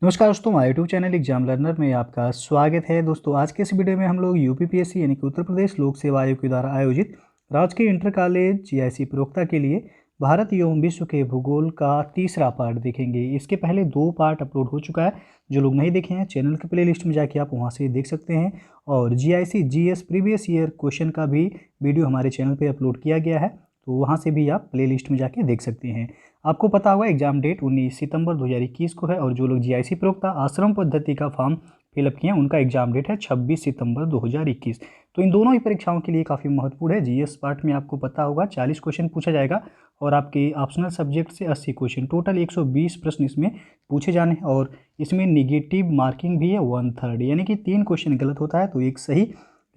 नमस्कार दोस्तों, हमारे यूट्यूब चैनल एग्जाम लर्नर में आपका स्वागत है। दोस्तों आज के इस वीडियो में हम लोग यूपीपीएससी यानी कि उत्तर प्रदेश लोक सेवा आयोग के द्वारा आयोजित राजकीय इंटर कॉलेज जीआईसी प्रवक्ता के लिए भारत एवं विश्व के भूगोल का तीसरा पार्ट देखेंगे। इसके पहले 2 पार्ट अपलोड हो चुका है। जो लोग नहीं देखे हैं चैनल के प्ले लिस्ट में जाके आप वहाँ से देख सकते हैं। और GIC GS previous year question का भी वीडियो हमारे चैनल पर अपलोड किया गया है, तो वहाँ से भी आप प्ले लिस्ट में जाके देख सकते हैं। आपको पता होगा एग्जाम डेट 19 सितंबर 2021 को है और जो लोग जीआईसी प्रवक्ता आश्रम पद्धति का फॉर्म फिलअप किए हैं उनका एग्जाम डेट है 26 सितंबर 2021। तो इन दोनों ही परीक्षाओं के लिए काफ़ी महत्वपूर्ण है। जीएस पार्ट में आपको पता होगा 40 क्वेश्चन पूछा जाएगा और आपके ऑप्शनल सब्जेक्ट से 80 क्वेश्चन, टोटल 120 प्रश्न इसमें पूछे जाने हैं। और इसमें निगेटिव मार्किंग भी है 1/3, यानी कि 3 क्वेश्चन गलत होता है तो एक सही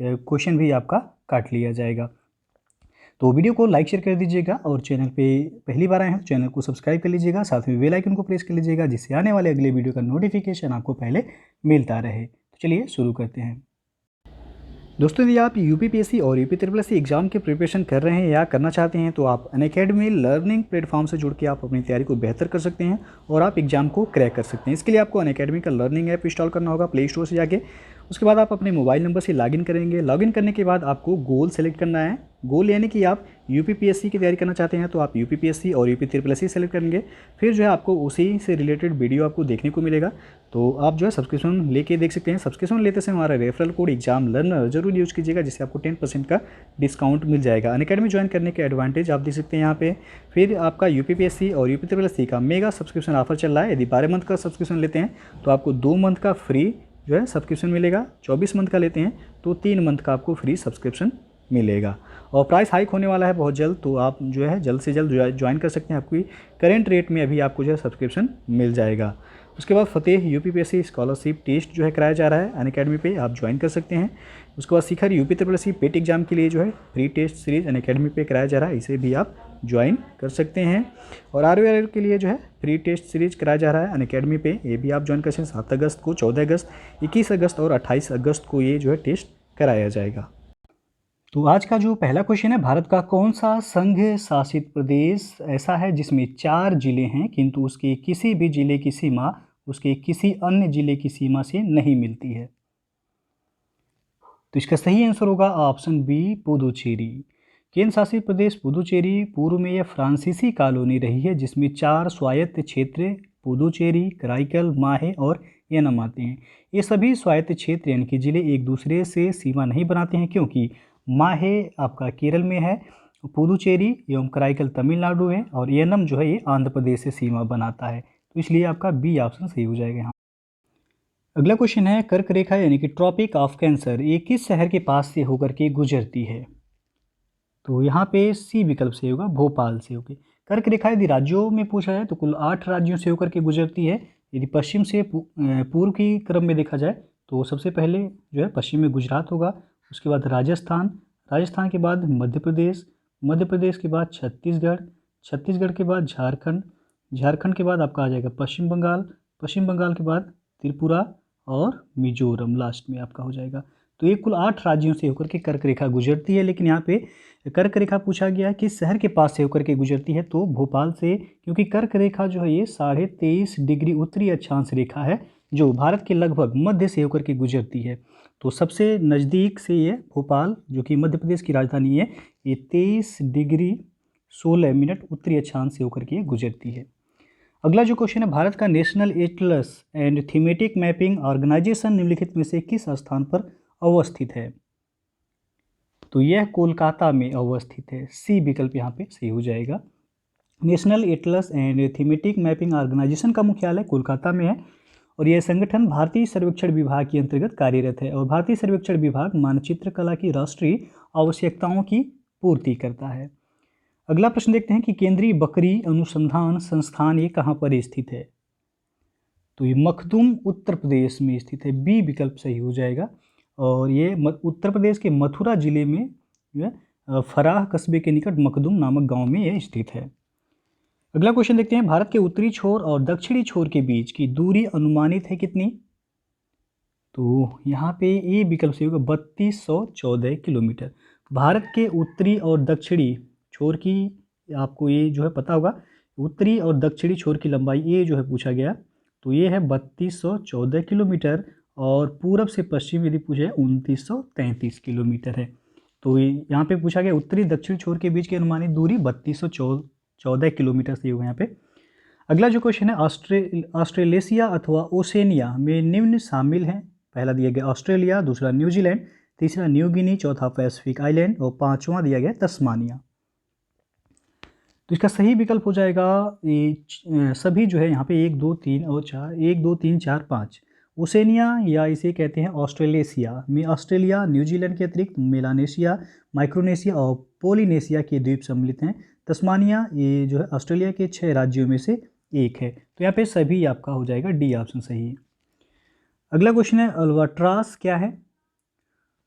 क्वेश्चन भी आपका काट लिया जाएगा। तो वीडियो को लाइक शेयर कर दीजिएगा और चैनल पे पहली बार आए हैं तो चैनल को सब्सक्राइब कर लीजिएगा, साथ में बेल आइकन को प्रेस कर लीजिएगा जिससे आने वाले अगले वीडियो का नोटिफिकेशन आपको पहले मिलता रहे। तो चलिए शुरू करते हैं। दोस्तों यदि आप यूपीपीएससी और UP triple S C exam की प्रिपरेशन कर रहे हैं या करना चाहते हैं तो आप अनअकैडमी लर्निंग प्लेटफॉर्म से जुड़ के आप अपनी तैयारी को बेहतर कर सकते हैं और आप एग्जाम को क्रैक कर सकते हैं। इसके लिए आपको अनअकैडमी का लर्निंग ऐप इंस्टॉल करना होगा प्ले स्टोर से जाके। उसके बाद आप अपने मोबाइल नंबर से लॉगिन करेंगे। लॉगिन करने के बाद आपको गोल सेलेक्ट करना है। गोल यानी कि आप यूपीपीएससी की तैयारी करना चाहते हैं तो आप यूपीपीएससी और UP triple S C select करेंगे। फिर जो है आपको उसी से रिलेटेड वीडियो आपको देखने को मिलेगा, तो आप जो है सब्सक्रिप्शन लेके देख सकते हैं। सब्सक्रिप्शन लेते समय हमारा रेफरल कोड एग्जाम लर्नर जरूर यूज़ कीजिएगा जिससे आपको 10% का डिस्काउंट मिल जाएगा। अनअकैडमी ज्वाइन करने के एडवांटेज आप देख सकते हैं यहाँ पे। फिर आपका यूपीपीएससी और यूपी ट्रिपल एस सी का मेगा सब्सक्रिप्शन ऑफर चल रहा है। यदि 12 मंथ का सब्सक्रिप्शन लेते हैं तो आपको 2 मंथ का फ्री जो है सब्सक्रिप्शन मिलेगा। 24 मंथ का लेते हैं तो 3 मंथ का आपको फ्री सब्सक्रिप्शन मिलेगा। और प्राइस हाइक होने वाला है बहुत जल्द, तो आप जो है जल्द से जल्द ज्वाइन कर सकते हैं। आपकी करेंट रेट में अभी आपको जो है सब्सक्रिप्शन मिल जाएगा। उसके बाद फतेह यूपीपीएससी स्कॉलरशिप टेस्ट जो है कराया जा रहा है अनअकैडमी पे, आप ज्वाइन कर सकते हैं। उसके बाद Shikhar UP triple S C PET exam के लिए जो है फ्री टेस्ट सीरीज अनअकैडमी पे कराया जा रहा है, इसे भी आप ज्वाइन कर सकते हैं। और आर के लिए जो है फ्री टेस्ट सीरीज कराया जा रहा है अनअकैडमी पे, ये भी आप ज्वाइन कर सकते हैं। 7 अगस्त को, 14 अगस्त, 21 अगस्त और 28 अगस्त को ये जो है टेस्ट कराया जाएगा। तो आज का जो पहला क्वेश्चन है, भारत का कौन सा संघ शासित प्रदेश ऐसा है जिसमें 4 जिले हैं किंतु उसके किसी भी जिले की सीमा उसके किसी अन्य जिले की सीमा से नहीं मिलती है? तो इसका सही आंसर होगा ऑप्शन बी, पुदुचेरी। केंद्र शासित प्रदेश पुदुचेरी पूर्व में यह फ्रांसीसी कॉलोनी रही है जिसमें 4 स्वायत्त क्षेत्र पुदुचेरी, कराईकल, माहे और येनम आते हैं। ये सभी स्वायत्त क्षेत्र यानी कि जिले एक दूसरे से सीमा नहीं बनाते हैं क्योंकि माहे आपका केरल में है, पुदुचेरी एवं कराईकल तमिलनाडु है और येनम जो है ये आंध्र प्रदेश से सीमा बनाता है। तो इसलिए आपका बी ऑप्शन सही हो जाएगा यहाँ। अगला क्वेश्चन है, कर्क रेखा यानी कि ट्रॉपिक ऑफ कैंसर ये किस शहर के पास से होकर के गुजरती है? तो यहाँ पे सी विकल्प से होगा, भोपाल से होकर। कर्क रेखा यदि राज्यों में पूछा जाए तो कुल 8 राज्यों से होकर के गुजरती है। यदि पश्चिम से पूर्व की क्रम में देखा जाए तो सबसे पहले जो है पश्चिम में गुजरात होगा, उसके बाद राजस्थान, राजस्थान के बाद मध्य प्रदेश, मध्य प्रदेश के बाद छत्तीसगढ़, छत्तीसगढ़ के बाद झारखंड, झारखंड के बाद आपका आ जाएगा पश्चिम बंगाल, पश्चिम बंगाल के बाद त्रिपुरा और मिजोरम लास्ट में आपका हो जाएगा। तो ये कुल 8 राज्यों से होकर के कर्क रेखा गुजरती है। लेकिन यहाँ पे कर्क रेखा पूछा गया कि शहर के पास से होकर के गुजरती है तो भोपाल से, क्योंकि कर्क रेखा जो है ये 23.5 डिग्री उत्तरी अक्षांश रेखा है जो भारत के लगभग मध्य से होकर के गुजरती है। तो सबसे नज़दीक से ये भोपाल जो कि मध्य प्रदेश की राजधानी है, ये 23 डिग्री 16 मिनट उत्तरी अक्षांश से होकर के गुजरती है। अगला जो क्वेश्चन है, भारत का national atlas and thematic mapping organisation निम्नलिखित में से किस स्थान पर अवस्थित है? तो यह कोलकाता में अवस्थित है। सी विकल्प यहाँ पे सही हो जाएगा। National atlas and thematic mapping organisation का मुख्यालय कोलकाता में है और यह संगठन भारतीय सर्वेक्षण विभाग के अंतर्गत कार्यरत है और भारतीय सर्वेक्षण विभाग मानचित्र कला की राष्ट्रीय आवश्यकताओं की पूर्ति करता है। अगला प्रश्न देखते हैं कि केंद्रीय बकरी अनुसंधान संस्थान ये कहाँ पर स्थित है? तो ये मखदूम उत्तर प्रदेश में स्थित है। बी विकल्प सही हो जाएगा और ये उत्तर प्रदेश के मथुरा जिले में जो है फराह कस्बे के निकट मखदूम नामक गांव में यह स्थित है। अगला क्वेश्चन देखते हैं, भारत के उत्तरी छोर और दक्षिणी छोर के बीच की दूरी अनुमानित है कितनी? तो यहाँ पे ए विकल्प से होगा 3214 किलोमीटर। भारत के उत्तरी और दक्षिणी छोर की आपको ये जो है पता होगा, उत्तरी और दक्षिणी छोर की लंबाई ये जो है पूछा गया तो ये है 3214 किलोमीटर, और पूरब से पश्चिम यदि पूछे 2933 किलोमीटर है। तो यहाँ पे पूछा गया उत्तरी दक्षिण छोर के बीच की अनुमानित दूरी 3214 किलोमीटर से होगा यहाँ पे। अगला जो क्वेश्चन है, ऑस्ट्रेलेशिया अथवा ओशेनिया में निम्न शामिल हैं। पहला दिया गया ऑस्ट्रेलिया, दूसरा न्यूजीलैंड, तीसरा न्यू गिनी, चौथा पैसिफिक आइलैंड और पांचवा दिया गया तस्मानिया। तो इसका सही विकल्प हो जाएगा ये सभी जो है यहाँ पे 1 2 3 और 4, 1 2 3 4 5। ओशेनिया या इसे कहते हैं ऑस्ट्रेलेशिया में ऑस्ट्रेलिया, न्यूजीलैंड के अतिरिक्त मेलानेशिया, माइक्रोनेशिया और पोलिनेशिया के द्वीप सम्मिलित हैं। तस्मानिया ये जो है ऑस्ट्रेलिया के 6 राज्यों में से एक है। तो यहाँ पे सभी आपका हो जाएगा डी ऑप्शन सही है। अगला क्वेश्चन है, अल्बाट्रास क्या है?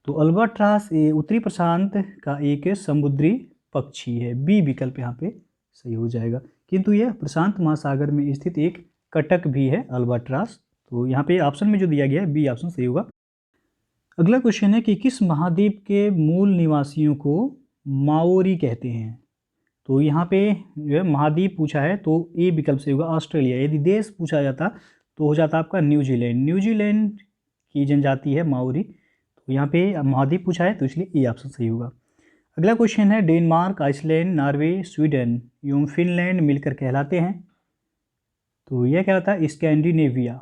तो अल्बाट्रास ये उत्तरी प्रशांत का एक समुद्री पक्षी है। बी विकल्प यहाँ पे सही हो जाएगा, किंतु यह प्रशांत महासागर में स्थित एक कटक भी है अल्बाट्रास। तो यहाँ पे ऑप्शन में जो दिया गया है बी ऑप्शन सही होगा। अगला क्वेश्चन है कि किस महाद्वीप के मूल निवासियों को माओरी कहते हैं? तो यहाँ पे जो है महाद्वीप पूछा है तो ए विकल्प सही होगा ऑस्ट्रेलिया। यदि देश पूछा जाता तो हो जाता आपका न्यूजीलैंड। न्यूजीलैंड की जनजाति है माओरी। तो यहाँ पे महाद्वीप पूछा है तो इसलिए ए ऑप्शन सही होगा। अगला क्वेश्चन है, डेनमार्क, आइसलैंड, नॉर्वे, स्वीडन एवं फिनलैंड मिलकर कहलाते हैं। तो यह क्या होता है? स्कैंडिनेविया।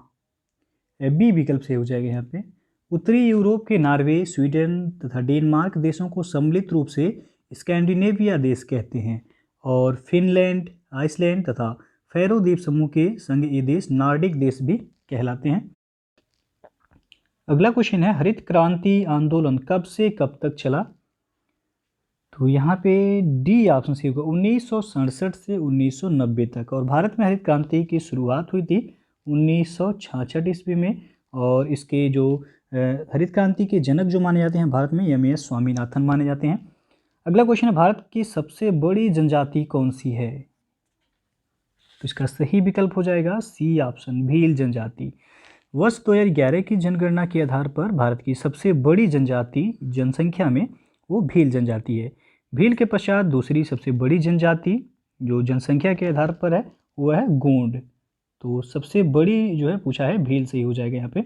बी विकल्प से हो जाएगा यहाँ पे। उत्तरी यूरोप के नॉर्वे, स्वीडन तथा डेनमार्क देशों को सम्मिलित रूप से स्कैंडिनेविया देश कहते हैं, और फिनलैंड, आइसलैंड तथा फैरो द्वीप समूह के संग ये देश नॉर्डिक देश भी कहलाते हैं। अगला क्वेश्चन है, हरित क्रांति आंदोलन कब से कब तक चला? तो यहाँ पे डी ऑप्शन सही होगा 1967 से 1990 तक। और भारत में हरित क्रांति की शुरुआत हुई थी 1966 ईस्वी में, और इसके जो हरित क्रांति के जनक जो माने जाते हैं भारत में एम.एस. स्वामीनाथन माने जाते हैं। अगला क्वेश्चन है, भारत की सबसे बड़ी जनजाति कौन सी है? तो इसका सही विकल्प हो जाएगा सी ऑप्शन, भील जनजाति। वर्ष 2011 की जनगणना के आधार पर भारत की सबसे बड़ी जनजाति जनसंख्या में वो भील जनजाति है। भील के पश्चात दूसरी सबसे बड़ी जनजाति जो जनसंख्या के आधार पर है वो है गोंड। तो सबसे बड़ी जो है पूछा है भील से ही हो जाएगा यहाँ पे।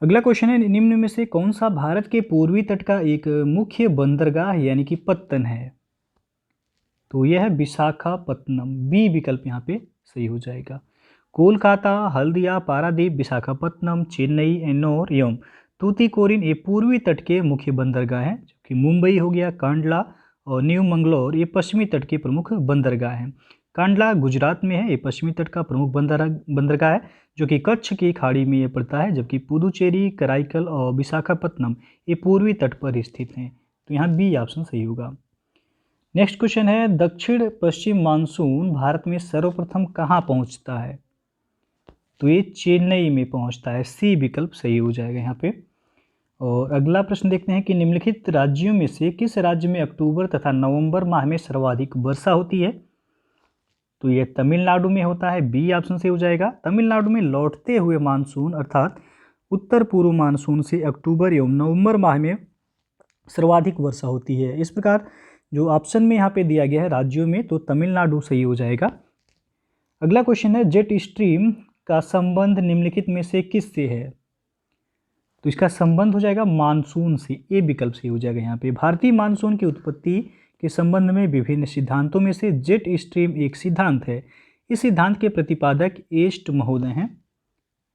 अगला क्वेश्चन है, निम्न में से कौन सा भारत के पूर्वी तट का एक मुख्य बंदरगाह यानी कि पत्तन है? तो यह है विशाखापत्तनम। बी विकल्प यहाँ पे सही हो जाएगा। कोलकाता, हल्दिया, पारादीप, विशाखापत्तनम, चेन्नई, एन्नोर एवं तूतीकोरिन ये पूर्वी तट के मुख्य बंदरगाह हैं, जबकि मुंबई हो गया, कांडला और न्यू मंगलोर ये पश्चिमी तट के प्रमुख बंदरगाह हैं। कांडला गुजरात में है, ये पश्चिमी तट का प्रमुख बंदरगाह है जो कि कच्छ की खाड़ी में ये पड़ता है, जबकि पुदुचेरी, कराईकल और विशाखापत्तनम ये पूर्वी तट पर स्थित हैं। तो यहाँ बी ऑप्शन सही होगा। नेक्स्ट क्वेश्चन है, दक्षिण पश्चिम मानसून भारत में सर्वप्रथम कहाँ पहुँचता है? तो ये चेन्नई में पहुँचता है। सी विकल्प सही हो जाएगा यहाँ पे। और अगला प्रश्न देखते हैं कि निम्नलिखित राज्यों में से किस राज्य में अक्टूबर तथा नवंबर माह में सर्वाधिक वर्षा होती है? तो यह तमिलनाडु में होता है। बी ऑप्शन से हो जाएगा। तमिलनाडु में लौटते हुए मानसून अर्थात उत्तर पूर्व मानसून से अक्टूबर एवं नवंबर माह में सर्वाधिक वर्षा होती है। इस प्रकार जो ऑप्शन में यहाँ पे दिया गया है राज्यों में, तो तमिलनाडु सही हो जाएगा। अगला क्वेश्चन है, जेट स्ट्रीम का संबंध निम्नलिखित में से किससे है? तो इसका संबंध हो जाएगा मानसून से। ए विकल्प से हो जाएगा यहाँ पे। भारतीय मानसून की उत्पत्ति के संबंध में विभिन्न सिद्धांतों में से जेट स्ट्रीम एक सिद्धांत है। इस सिद्धांत के प्रतिपादक एस्ट महोदय हैं,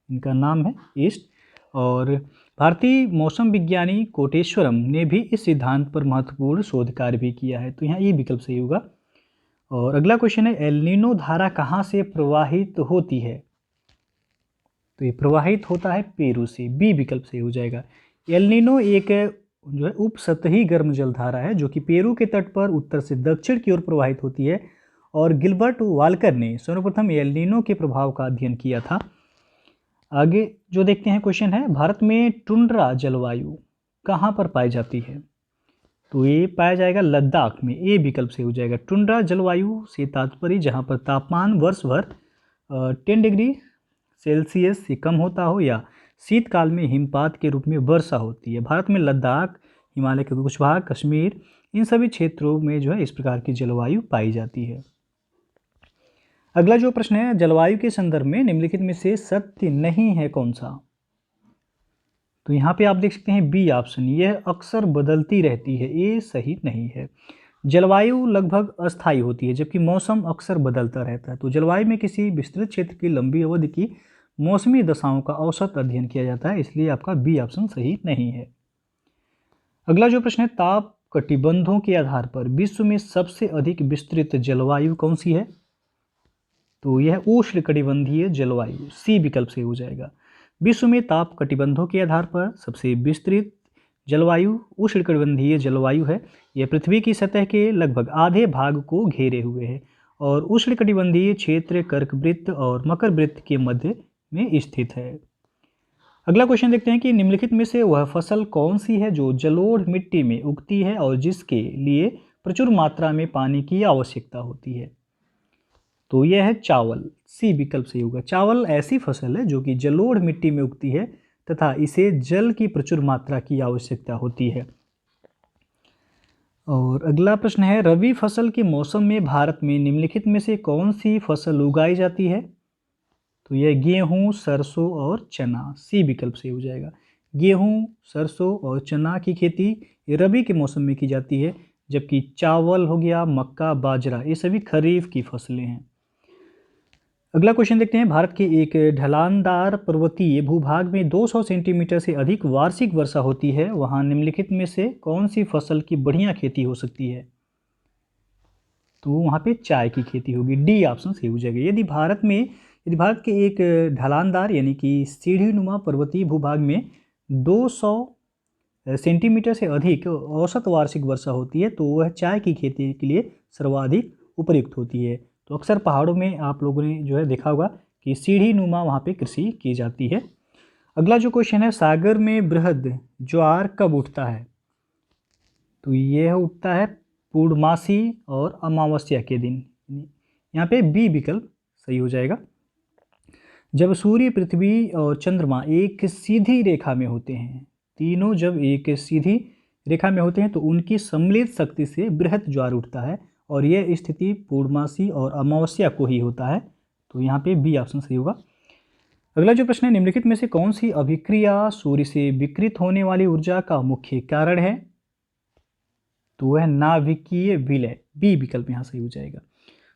इनका नाम है एस्ट। और भारतीय मौसम विज्ञानी कोटेश्वरम ने भी इस सिद्धांत पर महत्वपूर्ण शोध कार्य भी किया है। तो यहाँ ये विकल्प सही होगा। और अगला क्वेश्चन है, एल नीनो धारा कहाँ से प्रवाहित होती है? तो ये प्रवाहित होता है पेरू से। बी विकल्प सही हो जाएगा। एल नीनो एक जो है उपसतही गर्म जलधारा है जो कि पेरू के तट पर उत्तर से दक्षिण की ओर प्रवाहित होती है। और गिलबर्ट वाल्कर ने सर्वप्रथम एल नीनो के प्रभाव का अध्ययन किया था। आगे जो देखते हैं क्वेश्चन है, भारत में टुंड्रा जलवायु कहाँ पर पाई जाती है? तो ये पाया जाएगा लद्दाख में। ए विकल्प से हो जाएगा। टुंड्रा जलवायु से तात्पर्य जहाँ पर तापमान वर्ष भर 10 डिग्री सेल्सियस से कम होता हो या शीतकाल में हिमपात के रूप में वर्षा होती है। भारत में लद्दाख, हिमालय के कुछ भाग, कश्मीर, इन सभी क्षेत्रों में जो है इस प्रकार की जलवायु पाई जाती है। अगला जो प्रश्न है, जलवायु के संदर्भ में निम्नलिखित में से सत्य नहीं है कौन सा? तो यहाँ पे आप देख सकते हैं बी ऑप्शन, यह अक्सर बदलती रहती है, ये सही नहीं है। जलवायु लगभग अस्थायी होती है जबकि मौसम अक्सर बदलता रहता है। तो जलवायु में किसी विस्तृत क्षेत्र की लंबी अवधि की मौसमी दशाओं का औसत अध्ययन किया जाता है, इसलिए आपका बी ऑप्शन सही नहीं है। अगला जो प्रश्न है, ताप कटिबंधों के आधार पर विश्व में सबसे अधिक विस्तृत जलवायु कौन सी है? तो यह उष्णकटिबंधीय जलवायु, सी विकल्प से हो जाएगा। विश्व में ताप कटिबंधों के आधार पर सबसे विस्तृत जलवायु उष्णकटिबंधीय जलवायु है। यह पृथ्वी की सतह के लगभग आधे भाग को घेरे हुए है और उष्णकटिबंधीय क्षेत्र कर्कवृत्त और मकर वृत्त के मध्य में स्थित है। अगला क्वेश्चन देखते हैं कि निम्नलिखित में से वह फसल कौन सी है जो जलोढ़ मिट्टी में उगती है और जिसके लिए प्रचुर मात्रा में पानी की आवश्यकता होती है? तो यह है चावल, सी विकल्प सही होगा। चावल ऐसी फसल है जो कि जलोढ़ मिट्टी में उगती है तथा इसे जल की प्रचुर मात्रा की आवश्यकता होती है। और अगला प्रश्न है, रबी फसल के मौसम में भारत में निम्नलिखित में से कौन सी फसल उगाई जाती है? तो यह गेहूं, सरसों और चना, सी विकल्प से हो जाएगा। गेहूं, सरसों और चना की खेती रबी के मौसम में की जाती है जबकि चावल हो गया, मक्का, बाजरा, ये सभी खरीफ की फसलें हैं। अगला क्वेश्चन देखते हैं, भारत के एक ढलानदार पर्वतीय भूभाग में 200 सेंटीमीटर से अधिक वार्षिक वर्षा होती है, वहां निम्नलिखित में से कौन सी फसल की बढ़िया खेती हो सकती है? तो वहां पे चाय की खेती होगी, डी ऑप्शन सही हो जाएगा। यदि भारत के एक ढलानदार यानी कि सीढ़ीनुमा पर्वतीय भूभाग में 200 सेंटीमीटर से अधिक औसत वार्षिक वर्षा होती है तो वह चाय की खेती के लिए सर्वाधिक उपयुक्त होती है। तो अक्सर पहाड़ों में आप लोगों ने जो है देखा होगा कि सीढ़ीनुमा वहाँ पे कृषि की जाती है। अगला जो क्वेश्चन है, सागर में बृहद ज्वार कब उठता है? तो यह उठता है पूर्णमासी और अमावस्या के दिन, यहाँ पे बी विकल्प सही हो जाएगा। जब सूर्य, पृथ्वी और चंद्रमा एक सीधी रेखा में होते हैं, तीनों जब एक सीधी रेखा में होते हैं तो उनकी सम्मिलित शक्ति से बृहद ज्वार उठता है और यह स्थिति पूर्णमासी और अमावस्या को ही होता है। तो यहाँ पे बी ऑप्शन सही होगा। अगला जो प्रश्न है, निम्नलिखित में से कौन सी अभिक्रिया सूर्य से विकृत होने वाली ऊर्जा का मुख्य कारण है? तो वह नाभिकीय विलय, बी विकल्प यहाँ सही हो जाएगा।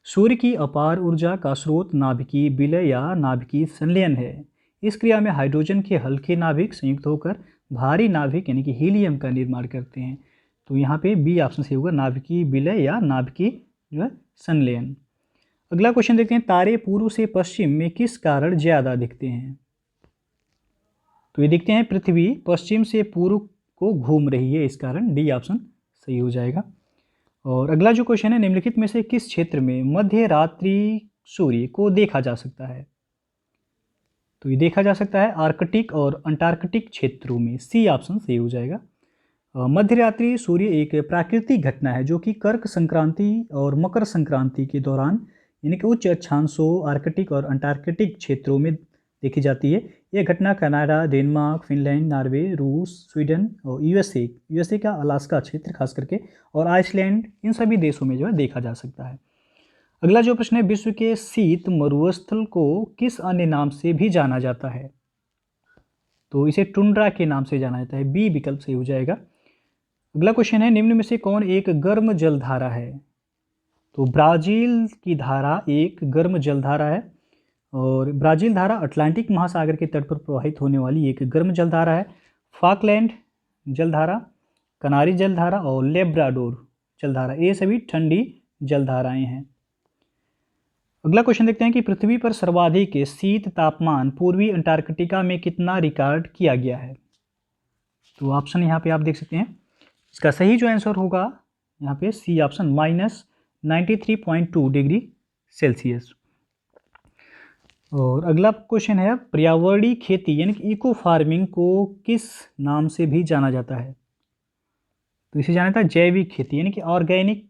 सूर्य की अपार ऊर्जा का स्रोत नाभिकीय विलय या नाभिकीय संलयन है। इस क्रिया में हाइड्रोजन के हल्के नाभिक संयुक्त होकर भारी नाभिक यानी कि हीलियम का निर्माण करते हैं। तो यहाँ पे बी ऑप्शन सही होगा, नाभिकीय विलय या नाभिकीय जो है संलयन। अगला क्वेश्चन देखते हैं, तारे पूर्व से पश्चिम में किस कारण ज्यादा दिखते हैं? तो ये दिखते हैं पृथ्वी पश्चिम से पूर्व को घूम रही है, इस कारण डी ऑप्शन सही हो जाएगा। और अगला जो क्वेश्चन है, निम्नलिखित में से किस क्षेत्र में मध्य रात्रि सूर्य को देखा जा सकता है? तो ये देखा जा सकता है आर्कटिक और अंटार्कटिक क्षेत्रों में, सी ऑप्शन सही हो जाएगा। मध्य रात्रि सूर्य एक प्राकृतिक घटना है जो कि कर्क संक्रांति और मकर संक्रांति के दौरान यानी कि उच्च अक्षांशों आर्कटिक और अंटार्कटिक क्षेत्रों में देखी जाती है। यह घटना कनाडा, डेनमार्क, फिनलैंड, नॉर्वे, रूस, स्वीडन और यूएसए का अलास्का क्षेत्र खास करके और आइसलैंड, इन सभी देशों में जो है देखा जा सकता है। अगला जो प्रश्न है, विश्व के शीत मरुस्थल को किस अन्य नाम से भी जाना जाता है? तो इसे टुंड्रा के नाम से जाना जाता है, बी विकल्प सही हो जाएगा। अगला क्वेश्चन है, निम्न में से कौन एक गर्म जलधारा है? तो ब्राज़ील की धारा एक गर्म जलधारा है और ब्राज़ील धारा अटलांटिक महासागर के तट पर प्रवाहित होने वाली एक गर्म जलधारा है। फॉकलैंड जलधारा, कनारी जलधारा और लेब्राडोर जलधारा, ये सभी ठंडी जलधाराएं हैं। अगला क्वेश्चन देखते हैं कि पृथ्वी पर सर्वाधिक शीत तापमान पूर्वी अंटार्कटिका में कितना रिकॉर्ड किया गया है? तो ऑप्शन यहाँ पे आप देख सकते हैं, इसका सही जो आंसर होगा यहाँ पे सी ऑप्शन -93.2 डिग्री सेल्सियस। और अगला क्वेश्चन है, पर्यावरणीय खेती यानी कि इको फार्मिंग को किस नाम से भी जाना जाता है? तो इसे जाना जाता है जैविक खेती यानी कि ऑर्गेनिक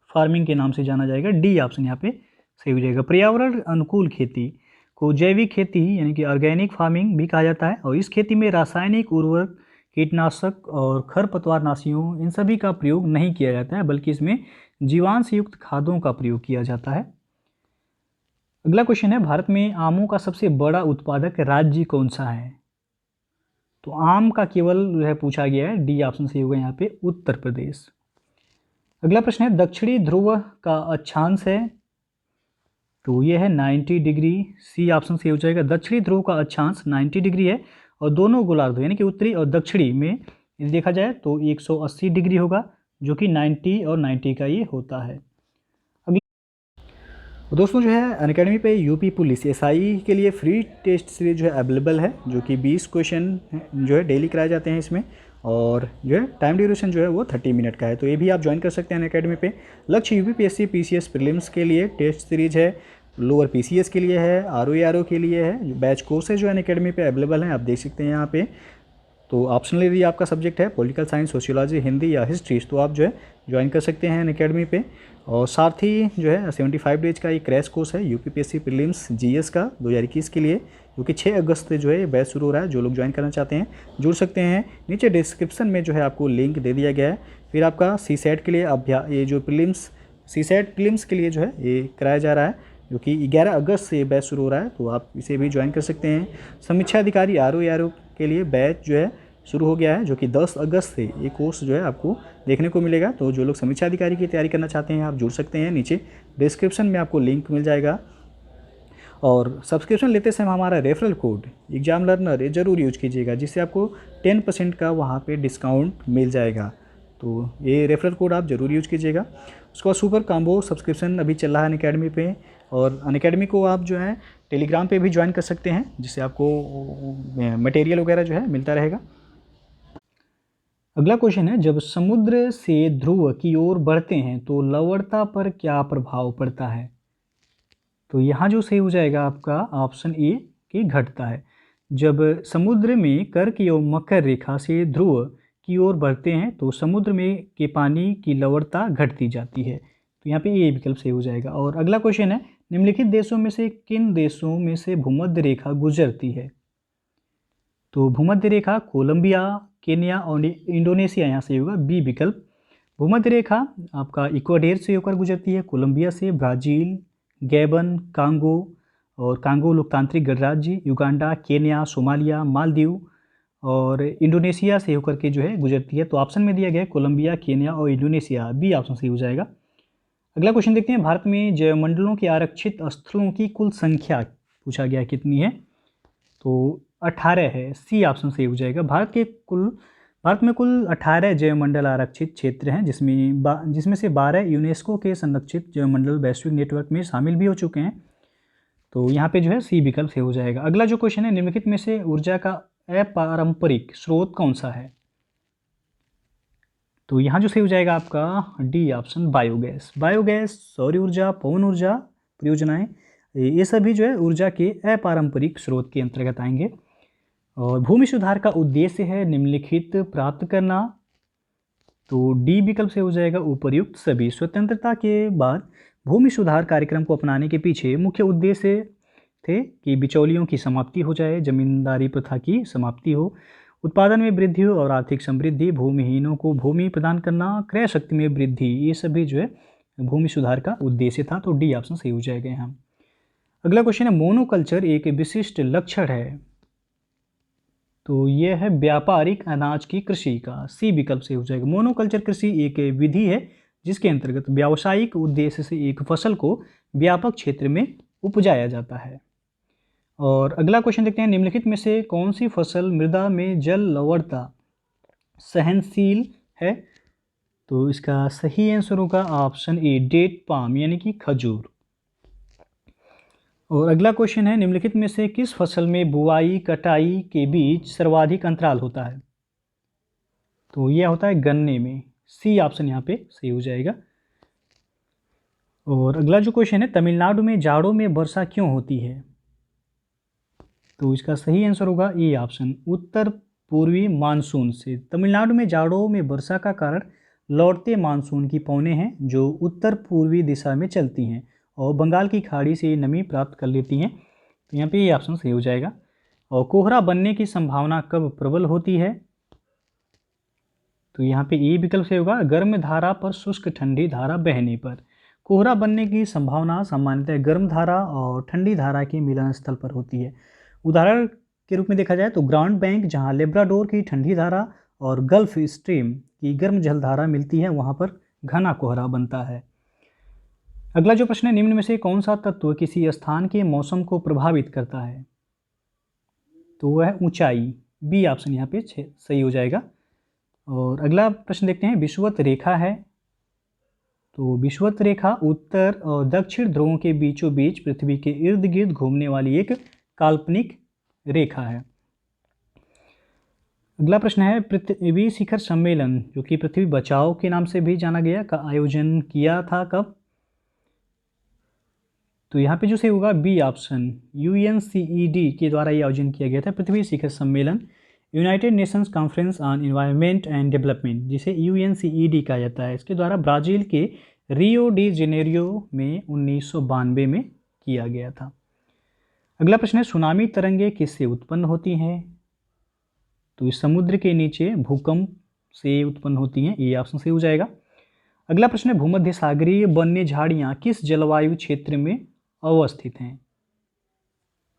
फार्मिंग के नाम से जाना जाएगा, डी ऑप्शन यहाँ पे सही हो जाएगा। पर्यावरण अनुकूल खेती को जैविक खेती यानी कि ऑर्गेनिक फार्मिंग भी कहा जाता है और इस खेती में रासायनिक उर्वरक, कीटनाशक और खरपतवारनाशियों इन सभी का प्रयोग नहीं किया जाता है बल्कि इसमें जीवांश युक्त खादों का प्रयोग किया जाता है। अगला क्वेश्चन है, भारत में आमों का सबसे बड़ा उत्पादक राज्य कौन सा है? तो आम का केवल जो है पूछा गया है, डी ऑप्शन सही होगा यहाँ पे, उत्तर प्रदेश। अगला प्रश्न है, दक्षिणी ध्रुव का अक्षांश है, तो ये है 90 डिग्री, सी ऑप्शन सही हो जाएगा। दक्षिणी ध्रुव का अक्षांश 90 डिग्री है और दोनों गोलार्धों यानी कि उत्तरी और दक्षिणी में यदि देखा जाए तो 180 डिग्री होगा, जो कि 90 और 90 का ये होता है। दोस्तों जो है अनअकैडमी पे यूपी पुलिस एसआई के लिए फ्री टेस्ट सीरीज जो है अवेलेबल है, जो कि 20 क्वेश्चन जो है डेली कराए जाते हैं इसमें, और जो है टाइम ड्यूरेशन जो है वो 30 मिनट का है। तो ये भी आप ज्वाइन कर सकते हैं अनअकैडमी पे। लक्ष्य यूपीपीएससी पीसीएस प्रीलिम्स के लिए टेस्ट सीरीज है, लोअर पीसीएस के लिए है, आरओ के लिए है। बैच कोर्सेज जो अनअकैडमी पे अवेलेबल हैं, आप देख सकते हैं यहाँ पे। तो ऑप्शनल यदि आपका सब्जेक्ट है पॉलिटिकल साइंस, सोशियोलॉजी, हिंदी या हिस्ट्री, तो आप जो है ज्वाइन कर सकते हैं अनअकैडमी पे। और साथ ही जो है 75 डेज का एक क्रैश कोर्स है यूपीपीएससी प्रीलिम्स जीएस का 2021 के लिए, जो कि 6 अगस्त से जो है बैच शुरू हो रहा है। जो लोग ज्वाइन करना चाहते हैं जुड़ सकते हैं, नीचे डिस्क्रिप्शन में जो है आपको लिंक दे दिया गया है। फिर आपका सीसेट के लिए ये जो प्रीलिम्स सीसेट प्रीलिम्स के लिए जो है ये कराया जा रहा है, जो कि 11 अगस्त से बैच शुरू हो रहा है, तो आप इसे भी ज्वाइन कर सकते हैं। समीक्षा अधिकारी आरओ के लिए बैच जो है शुरू हो गया है, जो कि 10 अगस्त से ये कोर्स जो है आपको देखने को मिलेगा। तो जो लोग समीक्षा अधिकारी की तैयारी करना चाहते हैं आप जुड़ सकते हैं, नीचे डिस्क्रिप्शन में आपको लिंक मिल जाएगा। और सब्सक्रिप्शन लेते समय हमारा रेफरल कोड एग्जाम लर्नर ये ज़रूर यूज कीजिएगा, जिससे आपको 10% का वहाँ पे डिस्काउंट मिल जाएगा। तो ये रेफरल कोड आप ज़रूर यूज कीजिएगा। उसके बाद सुपर कॉम्बो सब्सक्रिप्शन अभी चल रहा है अनअकैडमी पे, और अनअकैडमी को आप जो है टेलीग्राम पे भी ज्वाइन कर सकते हैं, जिससे आपको मटेरियल वगैरह जो है मिलता रहेगा। अगला क्वेश्चन है, जब समुद्र से ध्रुव की ओर बढ़ते हैं तो लवणता पर क्या प्रभाव पड़ता है? तो यहाँ जो सही हो जाएगा आपका ऑप्शन ए कि घटता है। जब समुद्र में कर्क एवं मकर रेखा से ध्रुव की ओर बढ़ते हैं तो समुद्र में के पानी की लवणता घटती जाती है, तो यहाँ पे ए विकल्प सही हो जाएगा। और अगला क्वेश्चन है, निम्नलिखित देशों में से किन देशों में से भूमध्य रेखा गुजरती है? तो भूमध्य रेखा कोलंबिया, केन्या और इंडोनेशिया यहाँ से होगा बी विकल्प। भूमध्य रेखा आपका इक्वाडोर से होकर गुजरती है, कोलंबिया से ब्राज़ील, गैबन, कांगो और कांगो लोकतांत्रिक गणराज्य, युगांडा, केन्या, सोमालिया, मालदीव और इंडोनेशिया से होकर के जो है गुजरती है। तो ऑप्शन में दिया गया है कोलंबिया, केन्या और इंडोनेशिया, बी ऑप्शन सही हो जाएगा। अगला क्वेश्चन देखते हैं, भारत में जैवमंडलों के आरक्षित स्थलों की कुल संख्या पूछा गया कितनी है? तो 18 है, सी ऑप्शन सही हो जाएगा। भारत में कुल 18 जैवमंडल आरक्षित क्षेत्र हैं, जिसमें से 12 यूनेस्को के संरक्षित जैवमंडल वैश्विक नेटवर्क में शामिल भी हो चुके हैं। तो यहाँ पे जो है सी विकल्प सही हो जाएगा। अगला जो क्वेश्चन है, निम्नलिखित में से ऊर्जा का अपारंपरिक स्रोत कौन सा है? तो यहाँ जो सही हो जाएगा आपका डी ऑप्शन बायोगैस। बायोगैस, सौर ऊर्जा, पवन ऊर्जा परियोजनाएं, ये सभी जो है ऊर्जा के अपारंपरिक स्रोत के अंतर्गत आएंगे। और भूमि सुधार का उद्देश्य है निम्नलिखित प्राप्त करना, तो डी विकल्प से हो जाएगा उपर्युक्त सभी। स्वतंत्रता के बाद भूमि सुधार कार्यक्रम को अपनाने के पीछे मुख्य उद्देश्य थे कि बिचौलियों की समाप्ति हो जाए, जमींदारी प्रथा की समाप्ति हो, उत्पादन में वृद्धि हो और आर्थिक समृद्धि, भूमिहीनों को भूमि प्रदान करना, क्रय शक्ति में वृद्धि, ये सभी जो है भूमि सुधार का उद्देश्य था। तो डी ऑप्शन सही हो जाएगा यहाँ। अगला क्वेश्चन है, मोनोकल्चर एक विशिष्ट लक्षण है, तो यह है व्यापारिक अनाज की कृषि का, सी विकल्प से हो जाएगा। मोनोकल्चर कृषि एक विधि है जिसके अंतर्गत व्यावसायिक उद्देश्य से एक फसल को व्यापक क्षेत्र में उपजाया जाता है। और अगला क्वेश्चन देखते हैं, निम्नलिखित में से कौन सी फसल मृदा में जल लवणता सहनशील है? तो इसका सही आंसर होगा ऑप्शन ए डेट पाम यानी कि खजूर। और अगला क्वेश्चन है, निम्नलिखित में से किस फसल में बुआई कटाई के बीच सर्वाधिक अंतराल होता है? तो यह होता है गन्ने में, सी ऑप्शन यहाँ पे सही हो जाएगा। और अगला जो क्वेश्चन है, तमिलनाडु में जाड़ों में वर्षा क्यों होती है? तो इसका सही आंसर होगा ए ऑप्शन उत्तर पूर्वी मानसून से। तमिलनाडु में जाड़ों में वर्षा का कारण लौटते मानसून की पवनें हैं जो उत्तर पूर्वी दिशा में चलती हैं और बंगाल की खाड़ी से नमी प्राप्त कर लेती हैं, तो यहाँ पे ये ऑप्शन सही हो जाएगा। और कोहरा बनने की संभावना कब प्रबल होती है? तो यहाँ पे ए विकल्प से होगा गर्म धारा पर शुष्क ठंडी धारा बहने पर। कोहरा बनने की संभावना सामान्यतः गर्म धारा और ठंडी धारा के मिलन स्थल पर होती है। उदाहरण के रूप में देखा जाए तो ग्राउंड बैंक, जहाँ लेब्राडोर की ठंडी धारा और गल्फ स्ट्रीम की गर्म जलधारा मिलती है, वहाँ पर घना कोहरा बनता है। अगला जो प्रश्न है, निम्न में से कौन सा तत्व किसी स्थान के मौसम को प्रभावित करता है? तो वह है ऊंचाई। बी ऑप्शन यहाँ पे सही हो जाएगा। और अगला प्रश्न देखते हैं, विषुवत रेखा है। तो विषुवत रेखा उत्तर और दक्षिण ध्रुवों के बीचों बीच पृथ्वी के इर्द गिर्द घूमने वाली एक काल्पनिक रेखा है। अगला प्रश्न है, पृथ्वी शिखर सम्मेलन, जो कि पृथ्वी बचाओ के नाम से भी जाना गया, का आयोजन किया था कब? तो यहाँ पे जो सही होगा बी ऑप्शन, UNCED के द्वारा ये आयोजन किया गया था। पृथ्वी शिखर सम्मेलन United Nations conference on environment and development, जिसे UNCED कहा जाता है, इसके द्वारा ब्राज़ील के रियो डी जेनेरियो में 1992 में किया गया था। अगला प्रश्न है, सुनामी तरंगे किससे उत्पन्न होती हैं? तो इस समुद्र के नीचे भूकंप से उत्पन्न होती हैं। ये ऑप्शन सही हो जाएगा। अगला प्रश्न है, भूमध्य सागरीय वन्य झाड़ियाँ किस जलवायु क्षेत्र में अवस्थित हैं?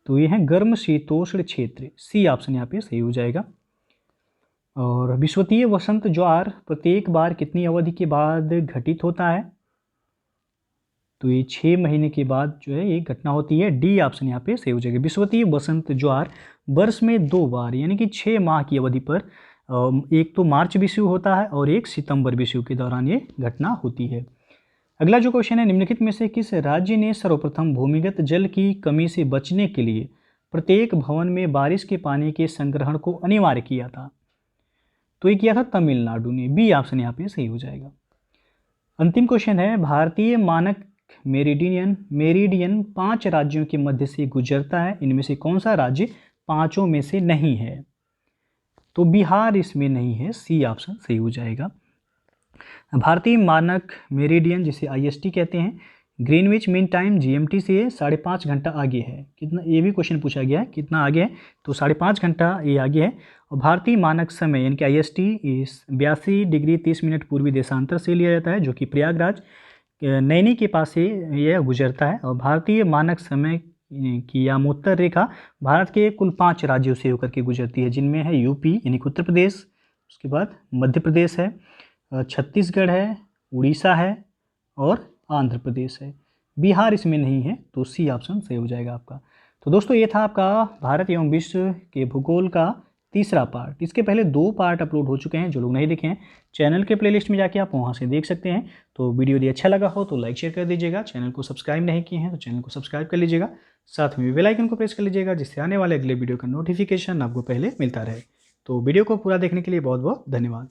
तो ये हैं गर्म शीतोष्ण क्षेत्र। सी ऑप्शन यहाँ पे सही हो जाएगा। और विषुवतीय वसंत ज्वार प्रत्येक बार कितनी अवधि के बाद घटित होता है? तो ये 6 महीने के बाद जो है ये घटना होती है। डी ऑप्शन यहाँ पे सही हो जाएगा। विषुवतीय वसंत ज्वार वर्ष में 2 बार यानी कि 6 माह की अवधि पर, एक तो मार्च विषुव होता है और एक सितंबर विषुव के दौरान ये घटना होती है। अगला जो क्वेश्चन है, निम्नलिखित में से किस राज्य ने सर्वप्रथम भूमिगत जल की कमी से बचने के लिए प्रत्येक भवन में बारिश के पानी के संग्रहण को अनिवार्य किया था? तो ये किया था तमिलनाडु ने। बी ऑप्शन यहाँ पे सही हो जाएगा। अंतिम क्वेश्चन है, भारतीय मानक मेरिडियन 5 राज्यों के मध्य से गुजरता है, इनमें से कौन सा राज्य 5 में से नहीं है? तो बिहार इसमें नहीं है। सी ऑप्शन सही हो जाएगा। भारतीय मानक मेरिडियन, जिसे IST कहते हैं, ग्रीनविच मीन टाइम GMT से 5.5 घंटा आगे है। कितना, ये भी क्वेश्चन पूछा गया है, कितना आगे है? तो 5.5 घंटा ये आगे है। और भारतीय मानक समय यानी कि IST इस 82 डिग्री 30 मिनट पूर्वी देशांतर से लिया जाता है, जो कि प्रयागराज नैनी के पास से यह गुजरता है। और भारतीय मानक समय की यामोत्तर रेखा भारत के कुल 5 राज्यों से होकर के गुजरती है, जिनमें है यूपी यानी कि उत्तर प्रदेश, उसके बाद मध्य प्रदेश है, छत्तीसगढ़ है, उड़ीसा है और आंध्र प्रदेश है। बिहार इसमें नहीं है। तो सी ऑप्शन सही हो जाएगा आपका। तो दोस्तों ये था आपका भारत एवं विश्व के भूगोल का तीसरा पार्ट। इसके पहले 2 पार्ट अपलोड हो चुके हैं, जो लोग नहीं देखे हैं चैनल के प्लेलिस्ट में जाके आप वहाँ से देख सकते हैं। तो वीडियो यदि अच्छा लगा हो तो लाइक शेयर कर दीजिएगा। चैनल को सब्सक्राइब नहीं किए हैं तो चैनल को सब्सक्राइब कर लीजिएगा। साथ में बेल आइकन को प्रेस कर लीजिएगा, जिससे आने वाले अगले वीडियो का नोटिफिकेशन आपको पहले मिलता रहे। तो वीडियो को पूरा देखने के लिए बहुत बहुत धन्यवाद।